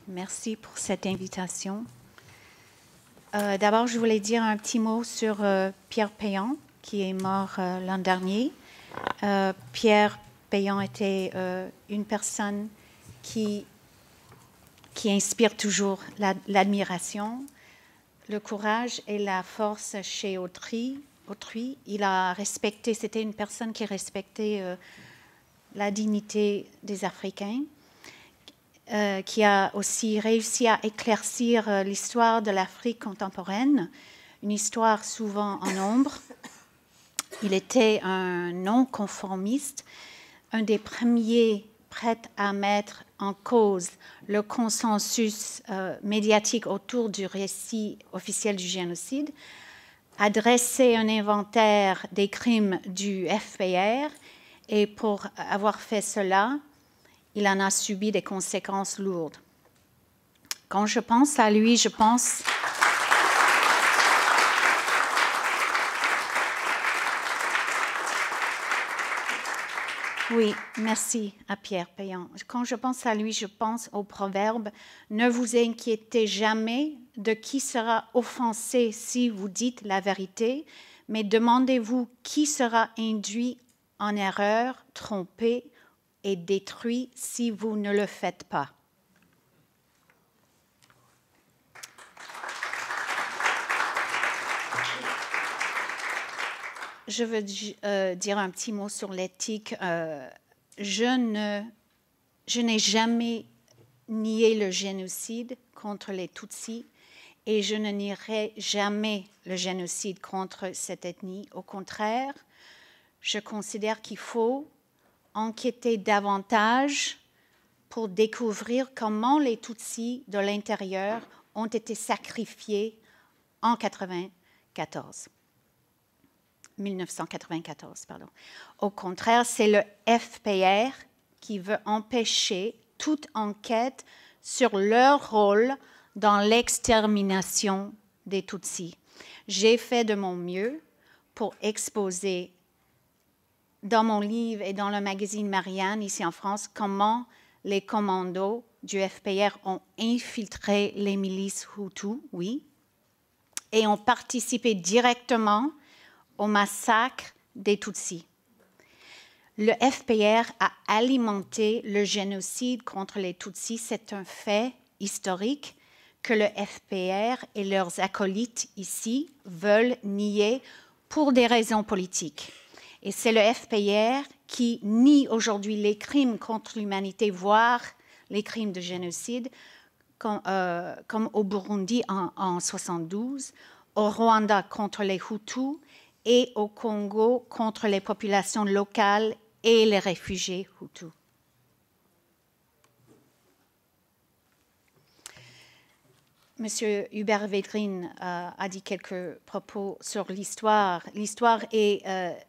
Merci pour cette invitation. D'abord, je voulais dire un petit mot sur Pierre Péan, qui est mort l'an dernier. Pierre Péan était une personne qui inspire toujours l'admiration, le courage et la force chez autrui. Il a respecté, c'était une personne qui respectait la dignité des Africains, qui a aussi réussi à éclaircir l'histoire de l'Afrique contemporaine, une histoire souvent en ombre. Il était un non-conformiste, un des premiers prêts à mettre en cause le consensus médiatique autour du récit officiel du génocide, a dressé un inventaire des crimes du FPR et pour avoir fait cela, il en a subi des conséquences lourdes. Quand je pense à lui, je pense... Oui, merci à Pierre Péan. Quand je pense à lui, je pense au proverbe « Ne vous inquiétez jamais de qui sera offensé si vous dites la vérité, mais demandez-vous qui sera induit en erreur, trompé et détruit si vous ne le faites pas. » Je veux dire un petit mot sur l'éthique. Je n'ai jamais nié le génocide contre les Tutsis et je ne nierai jamais le génocide contre cette ethnie. Au contraire, je considère qu'il faut enquêter davantage pour découvrir comment les Tutsis de l'intérieur ont été sacrifiés en 1994. Au contraire, c'est le FPR qui veut empêcher toute enquête sur leur rôle dans l'extermination des Tutsis. J'ai fait de mon mieux pour exposer dans mon livre et dans le magazine Marianne, ici en France, comment les commandos du FPR ont infiltré les milices Hutus, oui, et ont participé directement au massacre des Tutsis. Le FPR a alimenté le génocide contre les Tutsis. C'est un fait historique que le FPR et leurs acolytes ici veulent nier pour des raisons politiques. Et c'est le FPR qui nie aujourd'hui les crimes contre l'humanité, voire les crimes de génocide, comme au Burundi en 1972, au Rwanda contre les Hutus, et au Congo contre les populations locales et les réfugiés Hutus. Monsieur Hubert Védrine a dit quelques propos sur l'histoire. L'histoire est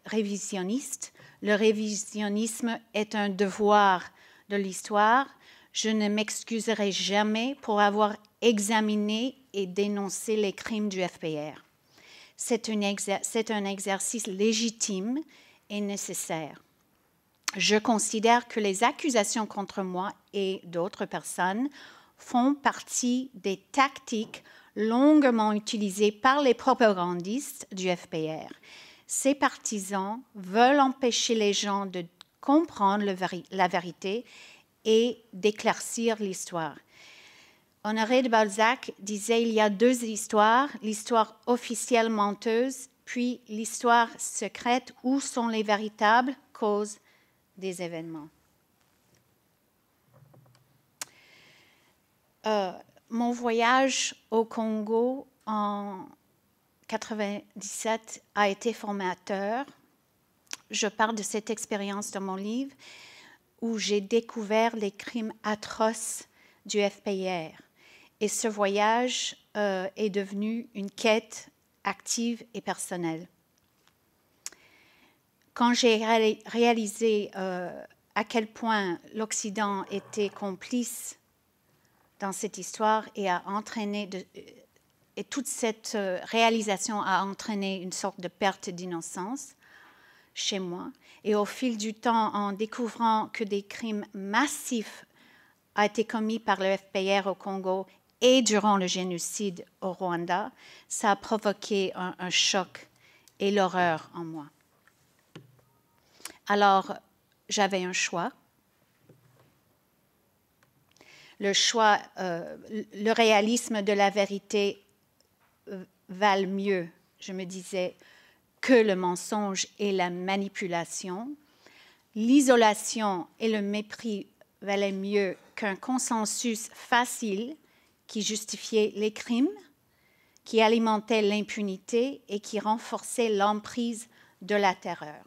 révisionniste. Le révisionnisme est un devoir de l'histoire. Je ne m'excuserai jamais pour avoir examiné et dénoncé les crimes du FPR. C'est un exercice légitime et nécessaire. Je considère que les accusations contre moi et d'autres personnes font partie des tactiques longuement utilisées par les propagandistes du FPR. Ces partisans veulent empêcher les gens de comprendre la vérité et d'éclaircir l'histoire. Honoré de Balzac disait « Il y a deux histoires, l'histoire officielle menteuse, puis l'histoire secrète où sont les véritables causes des événements. » Mon voyage au Congo en 1997 a été formateur. Je parle de cette expérience dans mon livre où j'ai découvert les crimes atroces du FPR. Et ce voyage est devenu une quête active et personnelle. Quand j'ai réalisé à quel point l'Occident était complice dans cette histoire et et toute cette réalisation a entraîné une sorte de perte d'innocence chez moi. Et au fil du temps, en découvrant que des crimes massifs a été commis par le FPR au Congo et durant le génocide au Rwanda, ça a provoqué un choc et l'horreur en moi. Alors, j'avais un choix. Le réalisme de la vérité valent mieux, je me disais, que le mensonge et la manipulation. L'isolation et le mépris valaient mieux qu'un consensus facile qui justifiait les crimes, qui alimentait l'impunité et qui renforçait l'emprise de la terreur.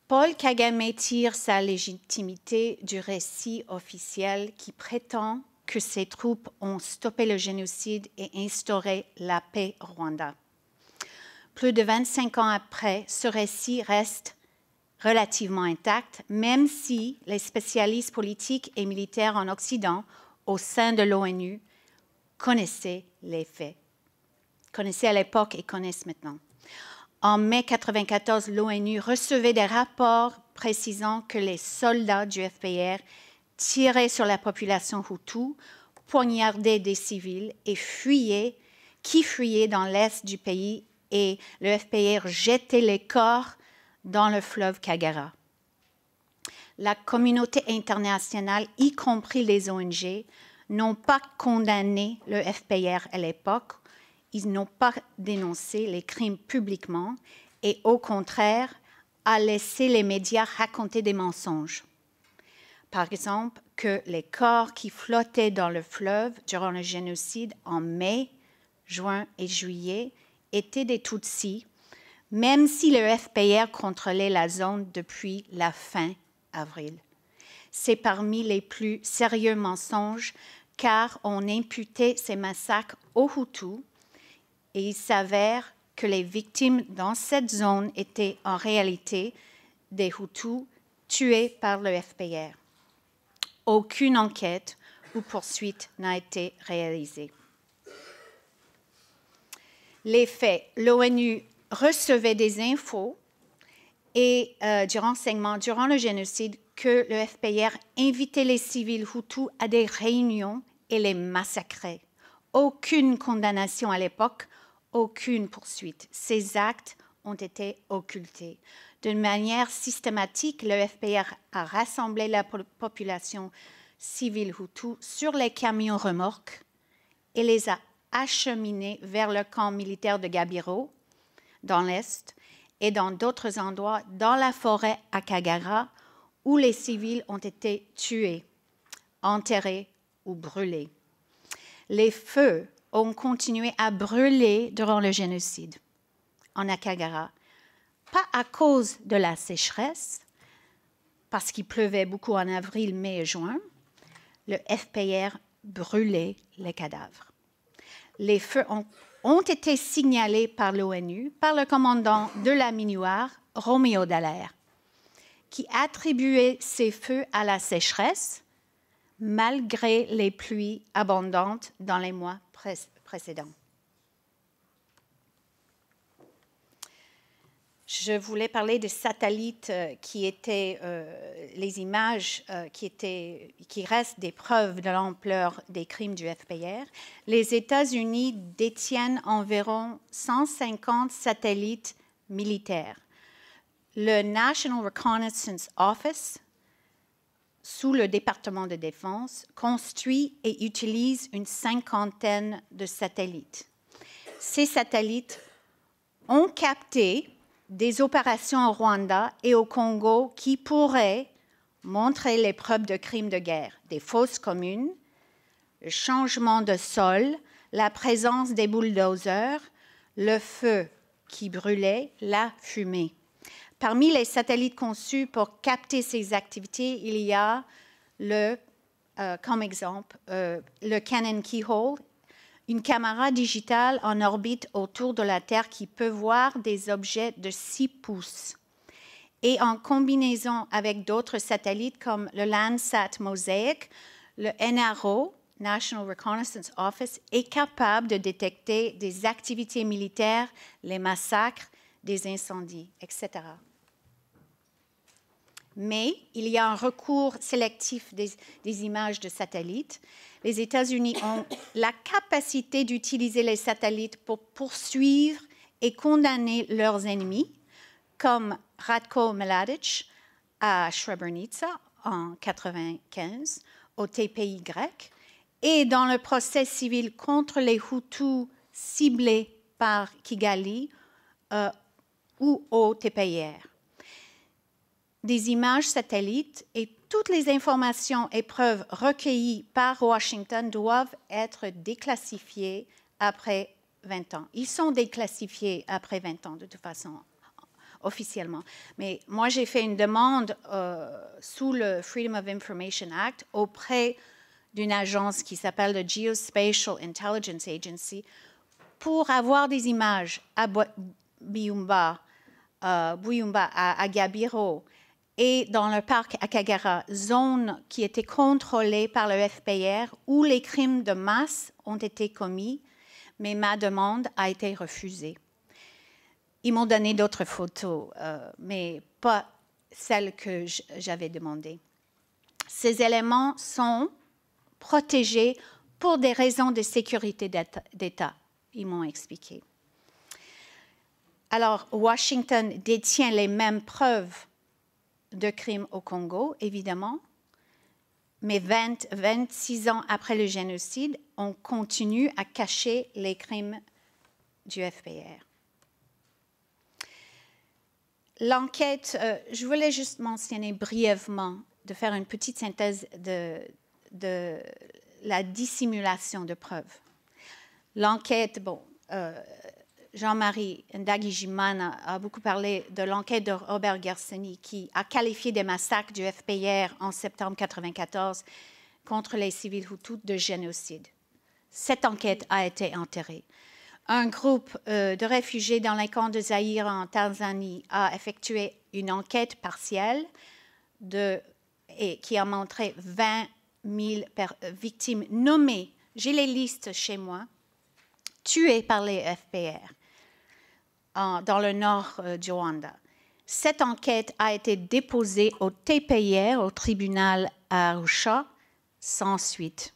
Paul Kagame tire sa légitimité du récit officiel qui prétend que ses troupes ont stoppé le génocide et instauré la paix au Rwanda. Plus de 25 ans après, ce récit reste relativement intact, même si les spécialistes politiques et militaires en Occident, au sein de l'ONU, connaissaient les faits. Connaissaient à l'époque et connaissent maintenant. En mai 1994, l'ONU recevait des rapports précisant que les soldats du FPR tiraient sur la population Hutu, poignardaient des civils et fuyaient dans l'est du pays, et le FPR jetait les corps dans le fleuve Kagera. La communauté internationale, y compris les ONG, n'ont pas condamné le FPR à l'époque. Ils n'ont pas dénoncé les crimes publiquement et, au contraire, a laissé les médias raconter des mensonges. Par exemple, que les corps qui flottaient dans le fleuve durant le génocide en mai, juin et juillet étaient des Tutsis, même si le FPR contrôlait la zone depuis la fin avril. C'est parmi les plus sérieux mensonges car on imputait ces massacres aux Hutus et il s'avère que les victimes dans cette zone étaient en réalité des Hutus tués par le FPR. Aucune enquête ou poursuite n'a été réalisée. Les faits, l'ONU recevait des infos et du renseignement durant le génocide que le FPR invitait les civils Hutus à des réunions et les massacrait. Aucune condamnation à l'époque, aucune poursuite. Ces actes ont été occultés. D'une manière systématique, le FPR a rassemblé la population civile Hutu sur les camions remorques et les a acheminés vers le camp militaire de Gabiro, dans l'Est, et dans d'autres endroits dans la forêt à Kagera, où les civils ont été tués, enterrés ou brûlés. Les feux ont continué à brûler durant le génocide en Akagera, pas à cause de la sécheresse, parce qu'il pleuvait beaucoup en avril, mai et juin. Le FPR brûlait les cadavres. Les feux ont été signalés par l'ONU, par le commandant de la MINUAR, Roméo Dallaire, qui attribuait ces feux à la sécheresse, malgré les pluies abondantes dans les mois précédents. Je voulais parler des satellites qui étaient les images qui restent des preuves de l'ampleur des crimes du FPR. Les États-Unis détiennent environ 150 satellites militaires. Le National Reconnaissance Office, sous le département de défense, construit et utilise une cinquantaine de satellites. Ces satellites ont capté des opérations au Rwanda et au Congo qui pourraient montrer les preuves de crimes de guerre, des fosses communes, le changement de sol, la présence des bulldozers, le feu qui brûlait, la fumée. Parmi les satellites conçus pour capter ces activités, il y a comme exemple le Cannon Keyhole, une caméra digitale en orbite autour de la Terre qui peut voir des objets de 6 pouces. Et en combinaison avec d'autres satellites comme le Landsat Mosaic, le NRO, National Reconnaissance Office, est capable de détecter des activités militaires, les massacres, des incendies, etc. Mais il y a un recours sélectif des images de satellites. Les États-Unis ont la capacité d'utiliser les satellites pour poursuivre et condamner leurs ennemis, comme Ratko Mladic à Srebrenica en 1995, au TPY, et dans le procès civil contre les Hutus ciblés par Kigali ou au TPIR. Des images satellites et toutes les informations et preuves recueillies par Washington doivent être déclassifiées après 20 ans. Ils sont déclassifiés après 20 ans, de toute façon, officiellement. Mais moi, j'ai fait une demande sous le Freedom of Information Act auprès d'une agence qui s'appelle le Geospatial Intelligence Agency pour avoir des images à Buyumba, à Gabiro, et dans le parc Akagera, zone qui était contrôlée par le FPR, où les crimes de masse ont été commis, mais ma demande a été refusée. Ils m'ont donné d'autres photos, mais pas celles que j'avais demandées. Ces éléments sont protégés pour des raisons de sécurité d'État, ils m'ont expliqué. Alors, Washington détient les mêmes preuves de crimes au Congo, évidemment, mais 26 ans après le génocide, on continue à cacher les crimes du FPR. L'enquête, je voulais juste mentionner brièvement, de faire une petite synthèse de la dissimulation de preuves. L'enquête, bon, Jean-Marie Ndagijimana a beaucoup parlé de l'enquête de Robert Gersony qui a qualifié des massacres du FPR en septembre 1994 contre les civils Hutus de génocide. Cette enquête a été enterrée. Un groupe de réfugiés dans les camps de Zaïre en Tanzanie a effectué une enquête partielle qui a montré 20 000 victimes nommées, j'ai les listes chez moi, tuées par les FPR. Dans le nord du Rwanda. Cette enquête a été déposée au TPIR, au tribunal à Arusha, sans suite.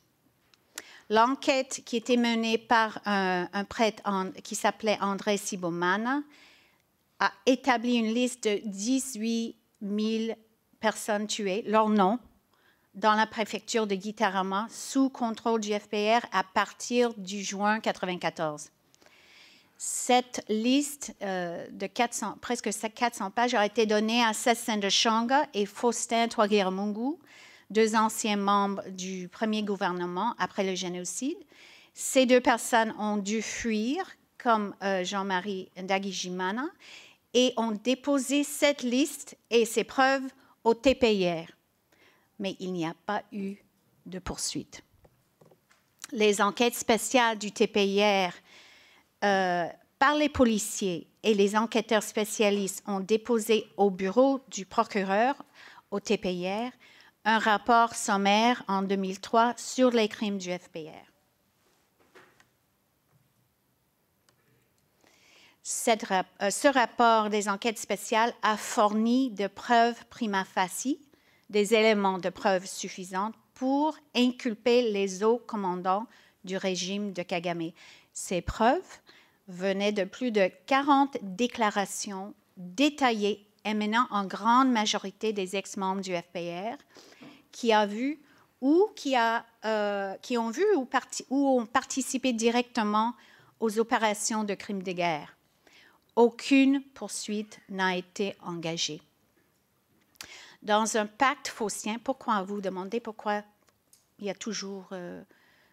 L'enquête qui était menée par un prêtre qui s'appelait André Sibomana a établi une liste de 18 000 personnes tuées, leurs noms, dans la préfecture de Gitarama, sous contrôle du FPR à partir du juin 1994. Cette liste de presque 400 pages a été donnée à Sessin de Shanga et Faustin Twagiramungu, deux anciens membres du premier gouvernement après le génocide. Ces deux personnes ont dû fuir, comme Jean-Marie Ndagijimana, et ont déposé cette liste et ces preuves au TPIR. Mais il n'y a pas eu de poursuite. Les enquêtes spéciales du TPIR par les policiers et les enquêteurs spécialistes ont déposé au bureau du procureur au TPIR un rapport sommaire en 2003 sur les crimes du FPR. Ce rapport des enquêtes spéciales a fourni de preuves prima facie, des éléments de preuves suffisants pour inculper les hauts commandants du régime de Kagame. Ces preuves venaient de plus de 40 déclarations détaillées émanant en grande majorité des ex-membres du FPR qui ont vu ou ont participé directement aux opérations de crimes de guerre. Aucune poursuite n'a été engagée. Dans un pacte faussien, pourquoi vous demandez pourquoi il y a toujours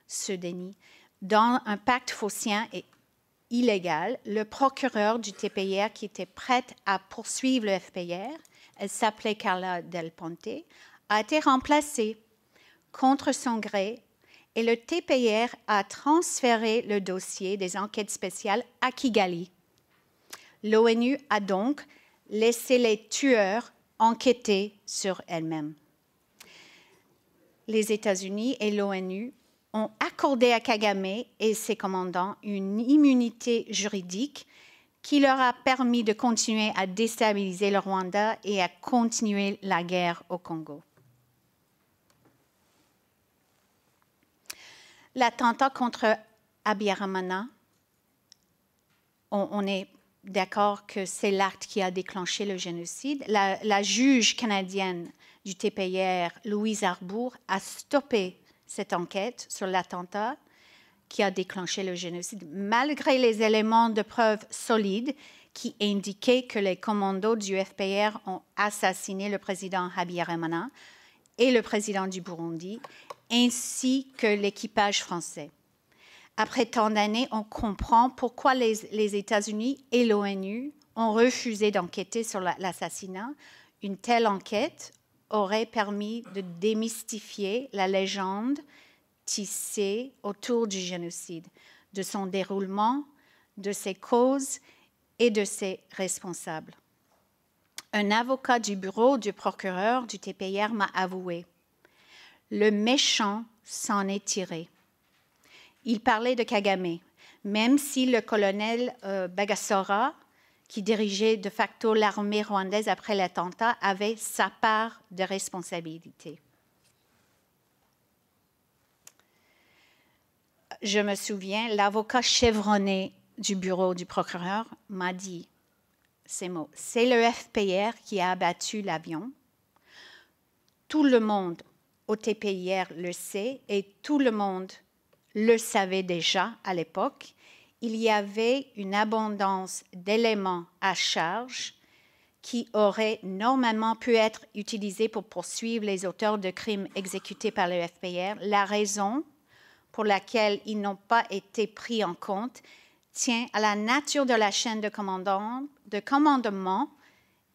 ce déni? Dans un pacte faussien et illégal, le procureur du TPIR qui était prête à poursuivre le FPR, elle s'appelait Carla Del Ponte, a été remplacée contre son gré et le TPIR a transféré le dossier des enquêtes spéciales à Kigali. L'ONU a donc laissé les tueurs enquêter sur elles-mêmes. Les États-Unis et l'ONU ont accordé à Kagame et ses commandants une immunité juridique qui leur a permis de continuer à déstabiliser le Rwanda et à continuer la guerre au Congo. L'attentat contre Habyarimana, on est d'accord que c'est l'acte qui a déclenché le génocide. La juge canadienne du TPIR, Louise Arbour, a stoppé cette enquête sur l'attentat qui a déclenché le génocide, malgré les éléments de preuve solides qui indiquaient que les commandos du FPR ont assassiné le président Habyarimana et le président du Burundi, ainsi que l'équipage français. Après tant d'années, on comprend pourquoi les États-Unis et l'ONU ont refusé d'enquêter sur l'assassinat. Une telle enquête aurait permis de démystifier la légende tissée autour du génocide, de son déroulement, de ses causes et de ses responsables. Un avocat du bureau du procureur du TPIR m'a avoué « Le méchant s'en est tiré ». Il parlait de Kagame, même si le colonel Bagassora, qui dirigeait de facto l'armée rwandaise après l'attentat, avait sa part de responsabilité. Je me souviens, l'avocat chevronné du bureau du procureur m'a dit ces mots. C'est le FPR qui a abattu l'avion. Tout le monde au TPIR le sait et tout le monde le savait déjà à l'époque. Il y avait une abondance d'éléments à charge qui auraient normalement pu être utilisés pour poursuivre les auteurs de crimes exécutés par le FPR. La raison pour laquelle ils n'ont pas été pris en compte tient à la nature de la chaîne de commandement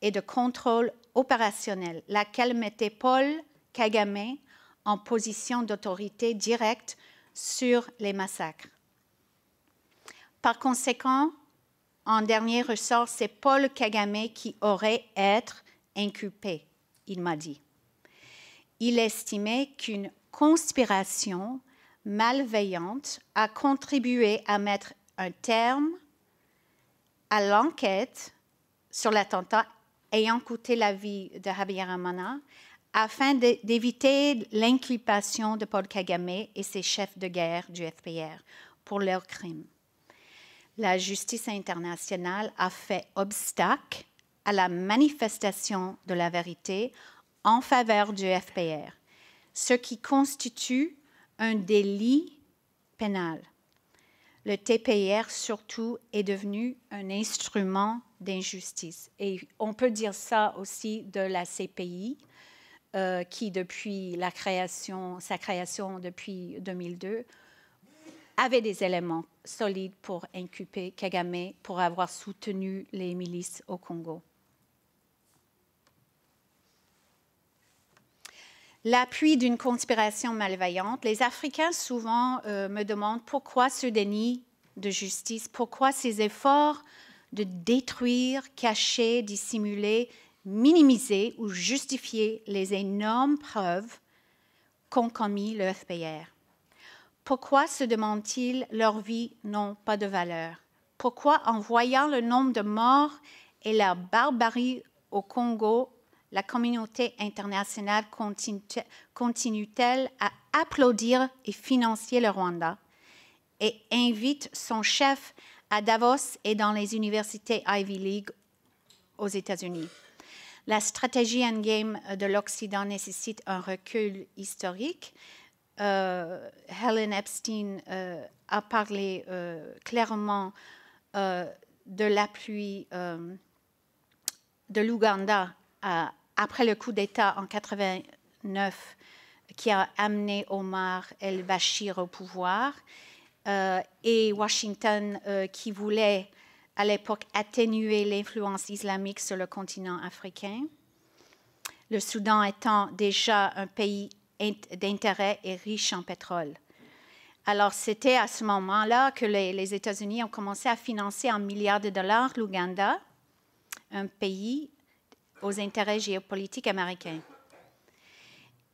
et de contrôle opérationnel, laquelle mettait Paul Kagame en position d'autorité directe sur les massacres. Par conséquent, en dernier ressort, c'est Paul Kagame qui aurait été inculpé, il m'a dit. Il estimait qu'une conspiration malveillante a contribué à mettre un terme à l'enquête sur l'attentat ayant coûté la vie de Habyarimana afin d'éviter l'inculpation de Paul Kagame et ses chefs de guerre du FPR pour leurs crimes. La justice internationale a fait obstacle à la manifestation de la vérité en faveur du FPR, ce qui constitue un délit pénal. Le TPIR, surtout, est devenu un instrument d'injustice. Et on peut dire ça aussi de la CPI, qui, depuis sa création depuis 2002, avait des éléments solides pour inculper Kagame pour avoir soutenu les milices au Congo. L'appui d'une conspiration malveillante. Les Africains souvent me demandent pourquoi ce déni de justice, pourquoi ces efforts de détruire, cacher, dissimuler, minimiser ou justifier les énormes preuves qu'ont commis le FPR. Pourquoi se demandent-ils leurs vies n'ont pas de valeur? Pourquoi, en voyant le nombre de morts et la barbarie au Congo, la communauté internationale continue-t-elle à applaudir et financer le Rwanda et invite son chef à Davos et dans les universités Ivy League aux États-Unis? La stratégie endgame de l'Occident nécessite un recul historique. Helen Epstein a parlé clairement de l'appui de l'Ouganda après le coup d'État en 1989 qui a amené Omar el-Bashir au pouvoir et Washington qui voulait à l'époque atténuer l'influence islamique sur le continent africain. Le Soudan étant déjà un pays d'intérêt et riche en pétrole. Alors, c'était à ce moment-là que les États-Unis ont commencé à financer en milliards de dollars l'Ouganda, un pays aux intérêts géopolitiques américains.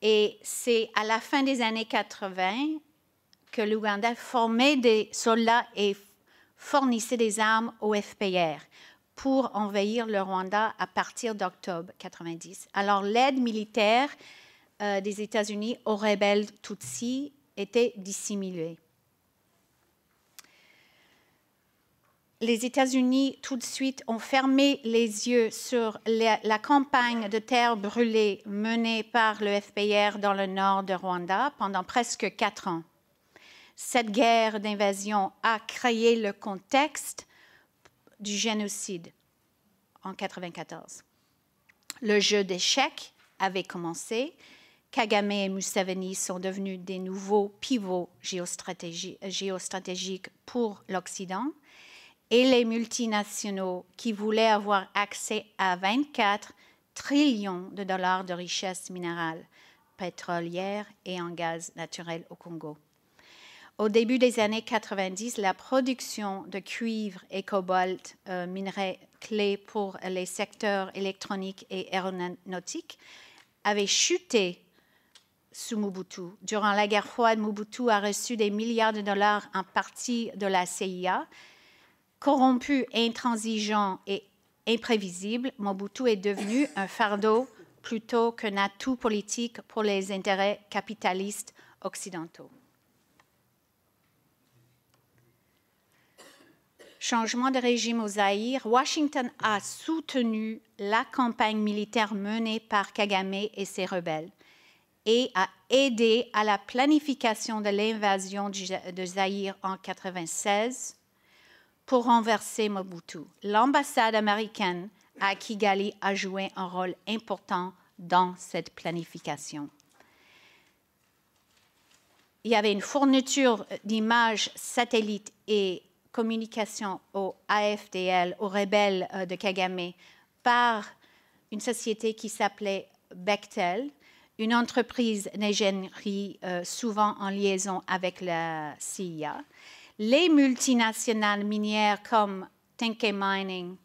Et c'est à la fin des années 80 que l'Ouganda formait des soldats et fournissait des armes au FPR pour envahir le Rwanda à partir d'octobre 1990. Alors l'aide militaire des États-Unis aux rebelles Tutsis était dissimulée. Les États-Unis, tout de suite, ont fermé les yeux sur la campagne de terre brûlée menée par le FPR dans le nord de Rwanda pendant presque 4 ans. Cette guerre d'invasion a créé le contexte du génocide en 1994. Le jeu d'échecs avait commencé. Kagame et Museveni sont devenus des nouveaux pivots géostratégiques pour l'Occident. Et les multinationaux qui voulaient avoir accès à 24 trillions de dollars de richesses minérales, pétrolières et en gaz naturel au Congo. Au début des années 90, la production de cuivre et cobalt, minerais clés pour les secteurs électroniques et aéronautiques, avait chuté sous Mobutu. Durant la guerre froide, Mobutu a reçu des milliards de dollars en partie de la CIA. Corrompu, intransigeant et imprévisible, Mobutu est devenu un fardeau plutôt qu'un atout politique pour les intérêts capitalistes occidentaux. Changement de régime au Zaïre, Washington a soutenu la campagne militaire menée par Kagame et ses rebelles et a aidé à la planification de l'invasion de Zaïre en 1996 pour renverser Mobutu. L'ambassade américaine à Kigali a joué un rôle important dans cette planification. Il y avait une fourniture d'images satellites et communication au AFDL, aux rebelles de Kagame, par une société qui s'appelait Bechtel, une entreprise d'ingénierie souvent en liaison avec la CIA. Les multinationales minières comme Tenke Mining,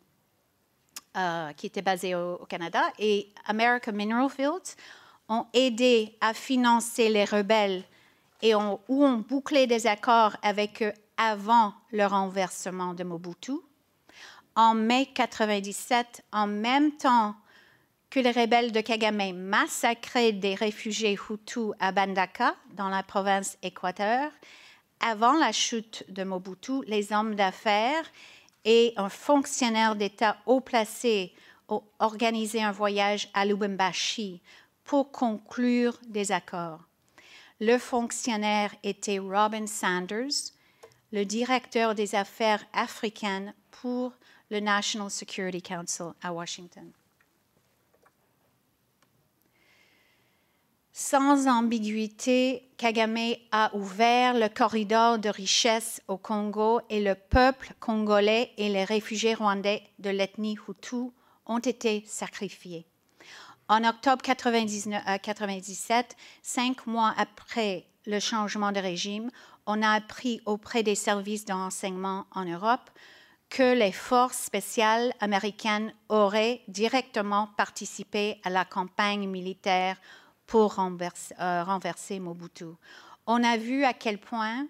qui était basée au Canada, et American Mineral Fields ont aidé à financer les rebelles et ont bouclé des accords avec eux avant le renversement de Mobutu. En mai 1997, en même temps que les rebelles de Kagame massacraient des réfugiés Hutus à Bandaka, dans la province Équateur, avant la chute de Mobutu, les hommes d'affaires et un fonctionnaire d'État haut placé ont organisé un voyage à Lubumbashi pour conclure des accords. Le fonctionnaire était Robin Sanders, le directeur des affaires africaines pour le National Security Council à Washington. Sans ambiguïté, Kagame a ouvert le corridor de richesse au Congo et le peuple congolais et les réfugiés rwandais de l'ethnie Hutu ont été sacrifiés. En octobre 1997, 5 mois après le changement de régime, on a appris auprès des services de renseignement en Europe que les forces spéciales américaines auraient directement participé à la campagne militaire pour renverser Mobutu. On a vu à quel point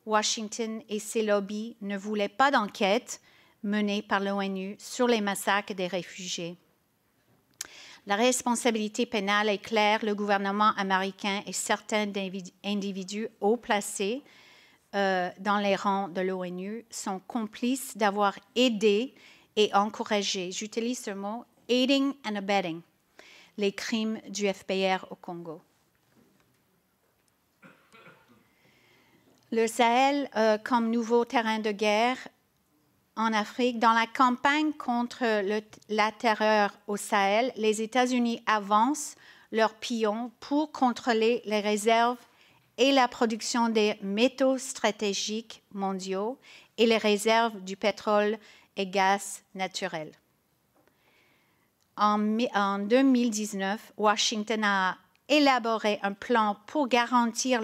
Washington et ses lobbies ne voulaient pas d'enquête menée par l'ONU sur les massacres des réfugiés. La responsabilité pénale est claire. Le gouvernement américain et certains individus haut placés dans les rangs de l'ONU sont complices d'avoir aidé et encouragé, j'utilise ce mot, aiding and abetting, les crimes du FPR au Congo. Le Sahel comme nouveau terrain de guerre en Afrique. Dans la campagne contre la terreur au Sahel, les États-Unis avancent leurs pions pour contrôler les réserves et la production des métaux stratégiques mondiaux et les réserves du pétrole et gaz naturel. En 2019, Washington a élaboré un plan pour garantir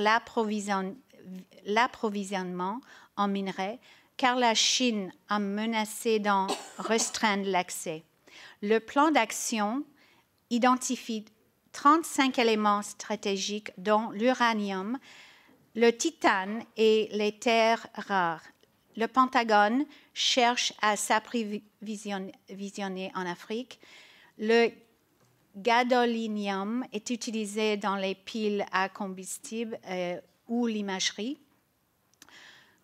l'approvisionnement en minerais, car la Chine a menacé d'en restreindre l'accès. Le plan d'action identifie 35 éléments stratégiques, dont l'uranium, le titane et les terres rares. le Pentagone cherche à s'approvisionner en Afrique. Le gadolinium est utilisé dans les piles à combustible ou l'imagerie.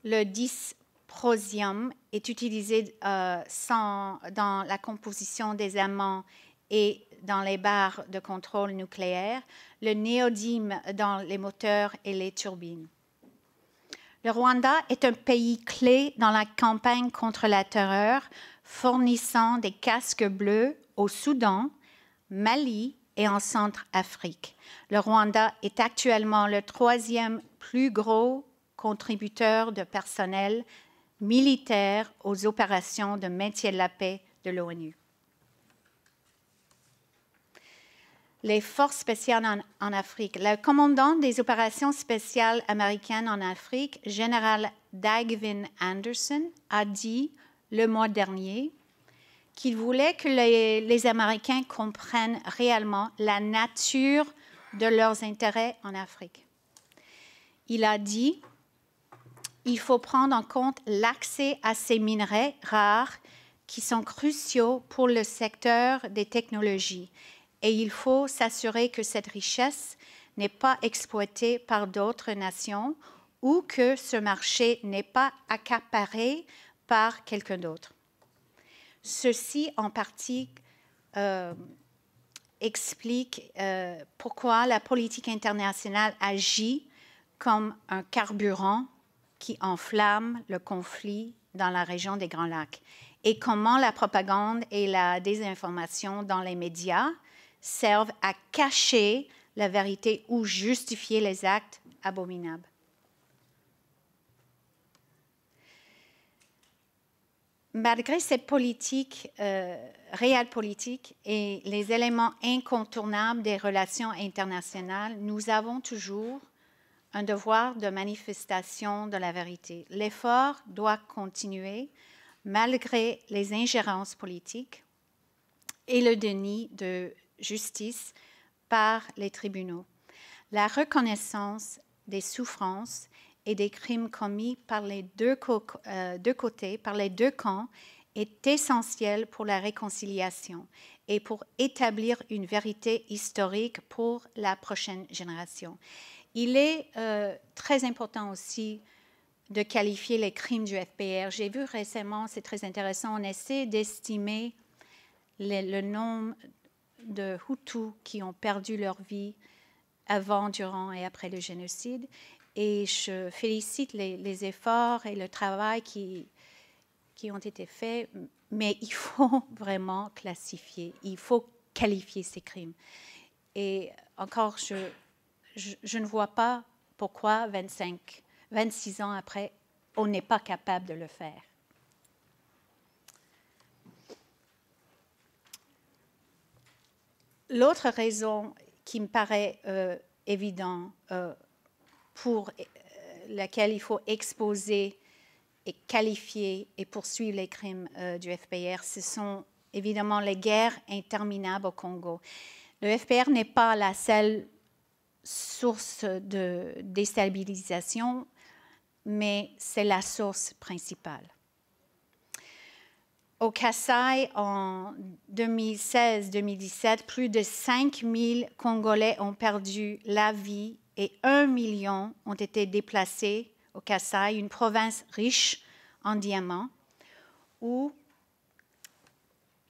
Le dysprosium est utilisé dans la composition des aimants et dans les barres de contrôle nucléaire. Le néodyme dans les moteurs et les turbines. Le Rwanda est un pays clé dans la campagne contre la terreur, fournissant des casques bleus au Soudan, Mali et en Centrafrique. Le Rwanda est actuellement le 3e plus gros contributeur de personnel militaire aux opérations de maintien de la paix de l'ONU. Les forces spéciales en Afrique. Le commandant des opérations spéciales américaines en Afrique, général Dagvin Anderson, a dit le mois dernier qu'il voulait que les Américains comprennent réellement la nature de leurs intérêts en Afrique. Il a dit qu'il faut prendre en compte l'accès à ces minerais rares qui sont cruciaux pour le secteur des technologies. Et il faut s'assurer que cette richesse n'est pas exploitée par d'autres nations ou que ce marché n'est pas accaparé par quelqu'un d'autre. Ceci, en partie, explique pourquoi la politique internationale agit comme un carburant qui enflamme le conflit dans la région des Grands Lacs et comment la propagande et la désinformation dans les médias servent à cacher la vérité ou justifier les actes abominables. Malgré cette politique, réelle politique et les éléments incontournables des relations internationales, nous avons toujours un devoir de manifestation de la vérité. L'effort doit continuer malgré les ingérences politiques et le déni de justice par les tribunaux. La reconnaissance des souffrances et des crimes commis par les deux côtés, par les deux camps, est essentielle pour la réconciliation et pour établir une vérité historique pour la prochaine génération. Il est très important aussi de qualifier les crimes du FPR. J'ai vu récemment, c'est très intéressant, on essaie d'estimer le nombre de Hutus qui ont perdu leur vie avant, durant et après le génocide. Et je félicite les efforts et le travail qui ont été faits, mais il faut vraiment classifier, il faut qualifier ces crimes. Et encore, je ne vois pas pourquoi 26 ans après, on n'est pas capable de le faire. L'autre raison qui me paraît évidente pour laquelle il faut exposer et qualifier et poursuivre les crimes du FPR, ce sont évidemment les guerres interminables au Congo. Le FPR n'est pas la seule source de déstabilisation, mais c'est la source principale. Au Kasaï, en 2016-2017, plus de 5000 Congolais ont perdu la vie et 1 million ont été déplacés au Kasaï, une province riche en diamants, où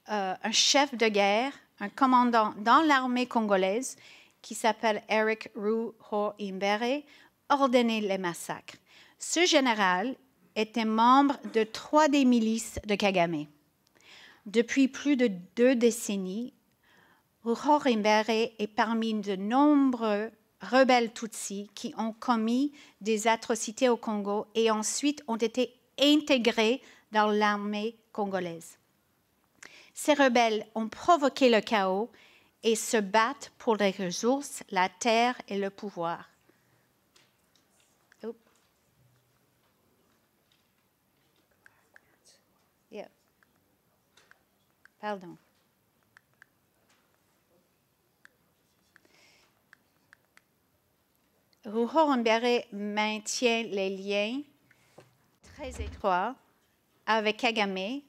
un chef de guerre, un commandant dans l'armée congolaise, qui s'appelle Eric Ruhoimbere, ordonnait les massacres. Ce général était membre de 3 des milices de Kagame. Depuis plus de 2 décennies, Ruhoimbere est parmi de nombreux rebelles Tutsis qui ont commis des atrocités au Congo et ensuite ont été intégrés dans l'armée congolaise. Ces rebelles ont provoqué le chaos et se battent pour les ressources, la terre et le pouvoir. Yeah. Pardon. Ruhoimbere maintient les liens très étroit avec Kagame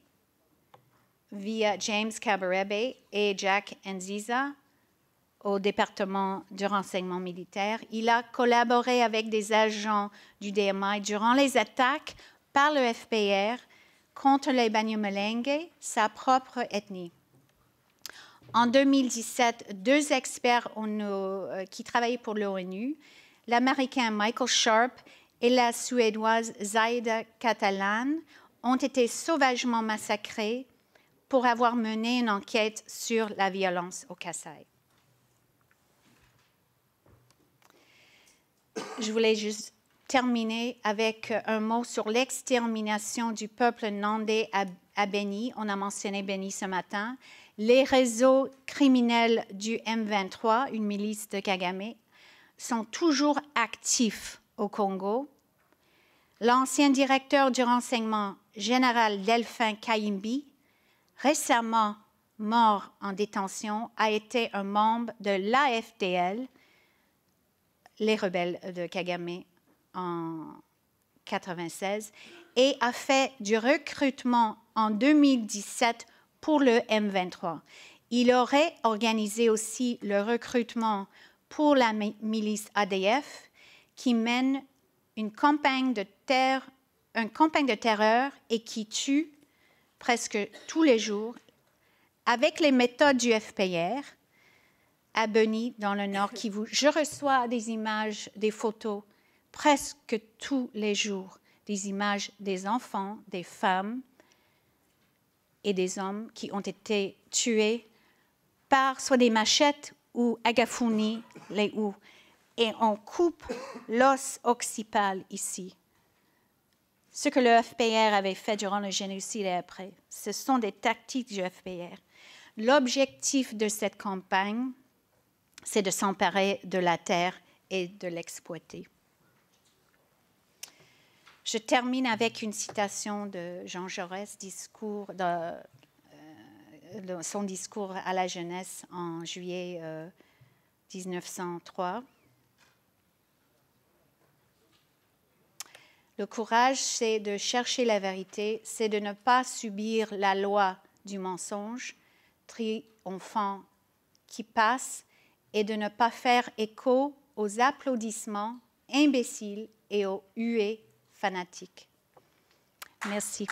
via James Kabarebe et Jack Nziza au département du renseignement militaire. Il a collaboré avec des agents du DMI durant les attaques par le FPR contre les Banyumalengue, sa propre ethnie. En 2017, deux experts qui travaillaient pour l'ONU, l'Américain Michael Sharp et la Suédoise Zaida Catalan, ont été sauvagement massacrés pour avoir mené une enquête sur la violence au Kasaï. Je voulais juste terminer avec un mot sur l'extermination du peuple nandais à Beni. On a mentionné Beni ce matin. Les réseaux criminels du M23, une milice de Kagame, sont toujours actifs au Congo. L'ancien directeur du renseignement général Delphin Kayimbi, récemment mort en détention, a été un membre de l'AFDL, les rebelles de Kagame, en 1996, et a fait du recrutement en 2017 pour le M23. Il aurait organisé aussi le recrutement pour la milice ADF qui mène une campagne de terreur et qui tue presque tous les jours avec les méthodes du FPR à Beni, dans le Nord Kivu. Je reçois des images, des photos presque tous les jours, des images des enfants, des femmes et des hommes qui ont été tués par soit des machettes ou agafuni, les houes. Et on coupe l'os occipal ici. Ce que le FPR avait fait durant le génocide et après, ce sont des tactiques du FPR. L'objectif de cette campagne, c'est de s'emparer de la terre et de l'exploiter. Je termine avec une citation de Jean Jaurès, son discours à la jeunesse en juillet 1903. Le courage, c'est de chercher la vérité, c'est de ne pas subir la loi du mensonge triomphant qui passe et de ne pas faire écho aux applaudissements imbéciles et aux huées fanatiques. Merci.